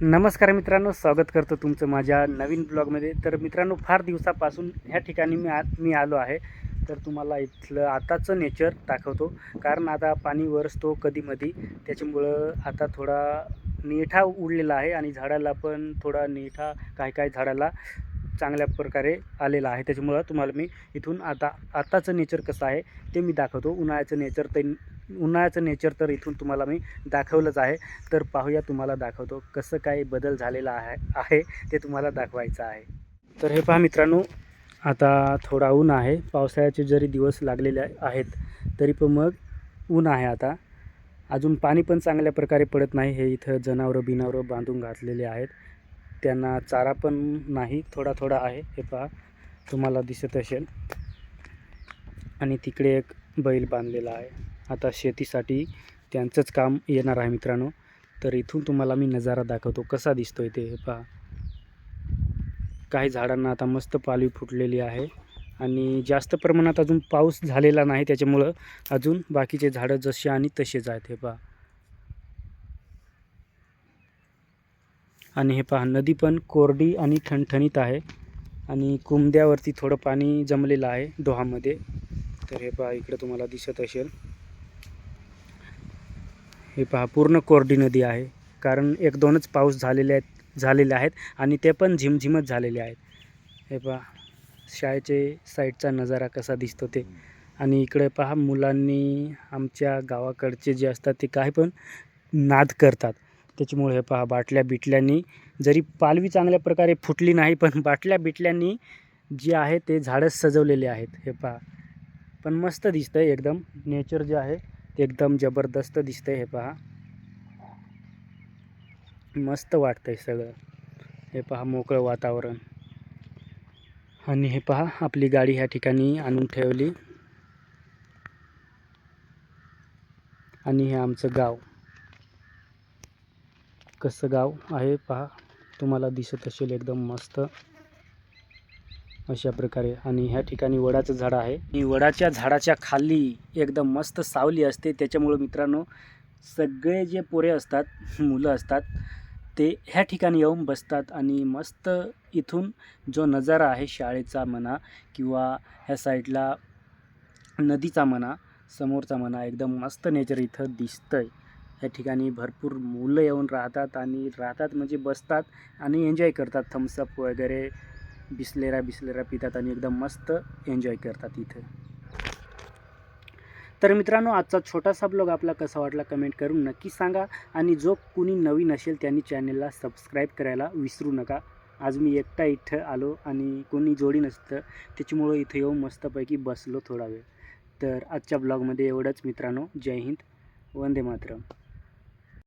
नमस्कार मित्रांनो, स्वागत करतो तुमचं माझ्या नवीन ब्लॉगमध्ये. तर मित्रांनो, फार दिवसापासून ह्या ठिकाणी मी आलो आहे. तर तुम्हाला इथलं आताचं नेचर दाखवतो. कारण आता पाणी वरसतो कधीमधी, त्याच्यामुळं आता थोडा निठा उडलेला आहे आणि झाडाला पण थोडा निठा काही झाडाला चांगल्या प्रकारे आलेला आहे. त्याच्यामुळं तुम्हाला मी इथून आताचं नेचर कसं आहे ते मी दाखवतो. उन्हाळ्याचं नेचर तर इथून तुम्हाला मी दाखवलंच आहे. तर पाहूया, तुम्हाला दाखवतो कसं काय बदल झालेला आहे ते तुम्हाला दाखवायचं आहे. तर हे पहा मित्रांनो, आता थोडा ऊन आहे. पावसाळ्याचे जरी दिवस लागलेले आहेत तरी पण मग ऊन आहे. आता अजून पाणी पण चांगल्या प्रकारे पडत नाही. हे इथं जनावरं बांधून घातलेले आहेत. त्यांना चारा पण नाही, थोडा आहे. हे पहा, तुम्हाला दिसत असेल. आणि तिकडे एक बैल बांधलेला आहे. आता शेतीसाठी त्यांचंच काम येणार आहे मित्रांनो. तर इथून तुम्हाला मी नजारा दाखवतो कसा दिसतोय ते. हे पहा, काही झाडांना आता मस्त पालवी फुटलेली आहे आणि जास्त प्रमाणात अजून पाऊस झालेला नाही, त्याच्यामुळं अजून बाकीचे झाडं जसे आणि तसेच आहेत. हे पहा, आणि हे पहा, नदी पण कोरडी आणि ठणठणीत आहे आणि कुंद्यावरती थोडं पाणी जमलेलं आहे डोहामध्ये. तर हे पहा, इकडे तुम्हाला दिसत असेल. हे पहा, पूर्ण कोरडी नदी आहे. कारण 1-2च पाऊस झालेले आहेत आणि ते पण झिमझिमच झालेले आहेत. हे पहा, शाळेचे साईडचा नजारा कसा दिसतो ते. आणि इकडे पहा, मुलांनी आमच्या गावाकडचे जे असतात ते काही पण नाद करतात. त्याच्यामुळे हे पहा, बाटल्या बिटल्यांनी, जरी पालवी चांगल्या प्रकारे फुटली नाही पण बाटल्या बिटल्यांनी जे आहे ते झाडं सजवलेले आहेत. हे पहा, पण मस्त दिसतंय एकदम. नेचर जे आहे ते एकदम जबरदस्त दिसतंय. हे पहा, मस्त वाटतंय सगळं. हे पहा, मोकळं वातावरण. आणि हे पहा, आपली गाडी ह्या ठिकाणी आणून ठेवली. आणि हे आमचं गाव, कसं गाव आहे पहा, तुम्हाला दिसत असेल. एकदम मस्त अशा प्रकारे. आणि ह्या ठिकाणी वडाचं झाड आहे आणि वडाच्या झाडाच्या खाली एकदम मस्त सावली असते. त्याच्यामुळं मित्रांनो, सगळे जे पोरे असतात, मुलं असतात, ते ह्या ठिकाणी येऊन बसतात आणि मस्त इथून जो नजारा आहे शाळेचा म्हणा किंवा ह्या साईडला नदीचा म्हणा, समोरचा म्हणा, एकदम मस्त नेचर इथं दिसतंय. ह्या ठिकाणी भरपूर मुलं येऊन राहतात म्हणजे बसतात आणि एन्जॉय करतात. थम्सअप वगैरे, बिस्लेरा पितात आणि एकदम मस्त एन्जॉय करतात इथं. तर मित्रांनो, आजचा छोटासा ब्लॉग आपला कसा वाटला कमेंट करून नक्की सांगा. आणि जो कुणी नवीन असेल त्यांनी चॅनलला सबस्क्राईब करायला विसरू नका. आज मी एकटा इथं आलो आणि कोणी जोडी नसतं, त्याच्यामुळं इथं येऊन मस्तपैकी बसलो थोडा वेळ. तर आजच्या ब्लॉगमध्ये एवढंच मित्रांनो. जय हिंद, वंदे मातरम.